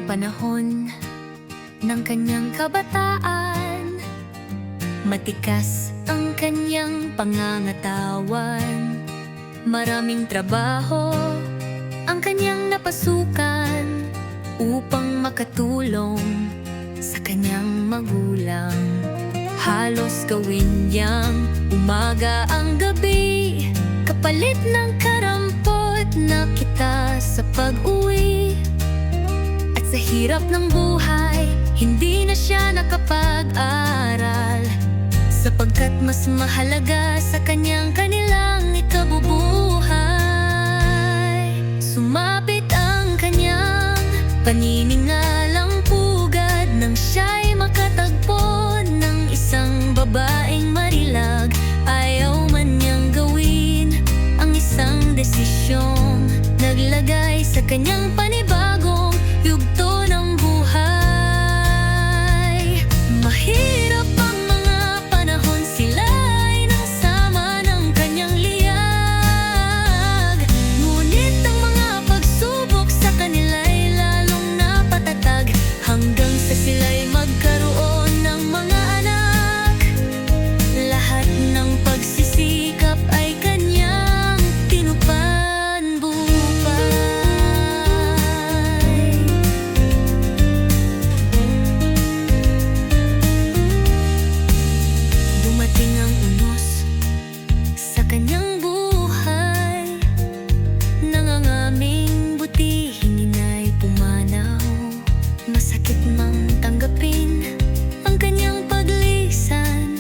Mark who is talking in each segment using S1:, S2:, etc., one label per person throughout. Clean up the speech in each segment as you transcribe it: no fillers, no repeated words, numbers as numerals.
S1: panahon ng kanyang kabataan, matikas ang kanyang pangangatawan. Maraming trabaho ang kanyang napasukan upang makatulong sa kanyang magulang. Halos gawin niyang umaga ang gabi, kapalit ng karampot na kita sa pag-uwi. At sa hirap ng buhay, hindi na siya nakapag-aral, sapagkat mas mahalaga sa kanilang ikabubuhay. Sumapit ang kanyang paniningalang pugad nang siya'y makatagpo ng isang babaeng marilag. Ayaw man niyang gawin ang isang desisyong naglagay sa kanyang panibagong yugto ng buhay. Mahirap ang mga panahon, sila'y nasama ng kanyang liyag. Ngunit ang mga pagsubok sa kanila'y lalong napatatag, hanggang sa sila'y magkaroon ng mga anak. Lahat ng pagsisikap ay kanyang tinupad-bupay. Dumating ang unos sa kanyang buhay, nangangaming butihin ina'y pumanaw. Masakit mang tanggapin ang kanyang paglisan,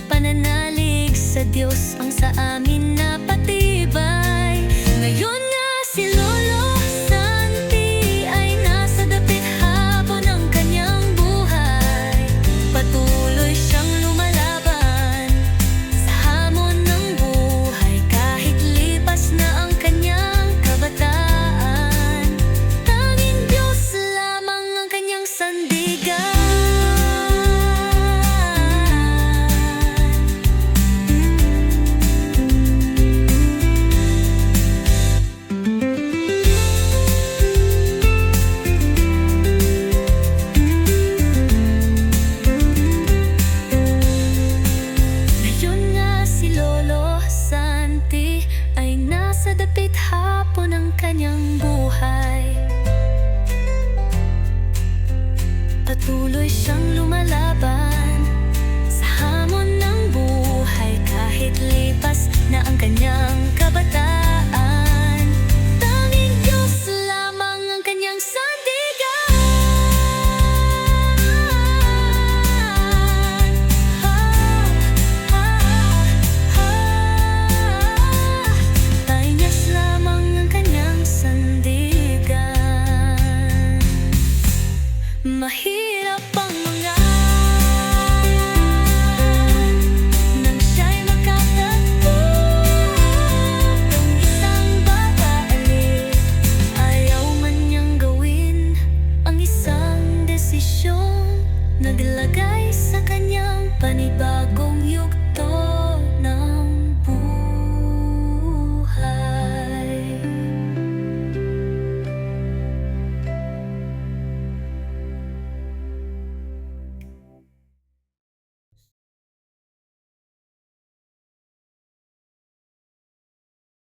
S1: pananalig sa Diyos ang sa amin na patibay. Ngayon nga si Lolo Santi ay nasa dapit habon ng kanyang buhay. Patuloy siyang lumalaban sa hamon ng buhay, kahit lipas na ang kanyang kabataan. Tanging Diyos lamang ang kanyang sandigan. Ngayon nga si Lolo Santi ay nasa dapit hapon ng kanyang buhay. Patuloy siyang lumalaban sa hamon ng buhay, kahit lipas na ang kanyang kabataan. Tanging Diyos lamang ang kanyang sandigan. Tanging Diyos lamang ang kanyang sandigan. Mahirap ang mga nang siya'y makatagpo ng isang babae. Ayaw man niyang gawin ang isang desisyong naglagay sa kanyang panibagong yugto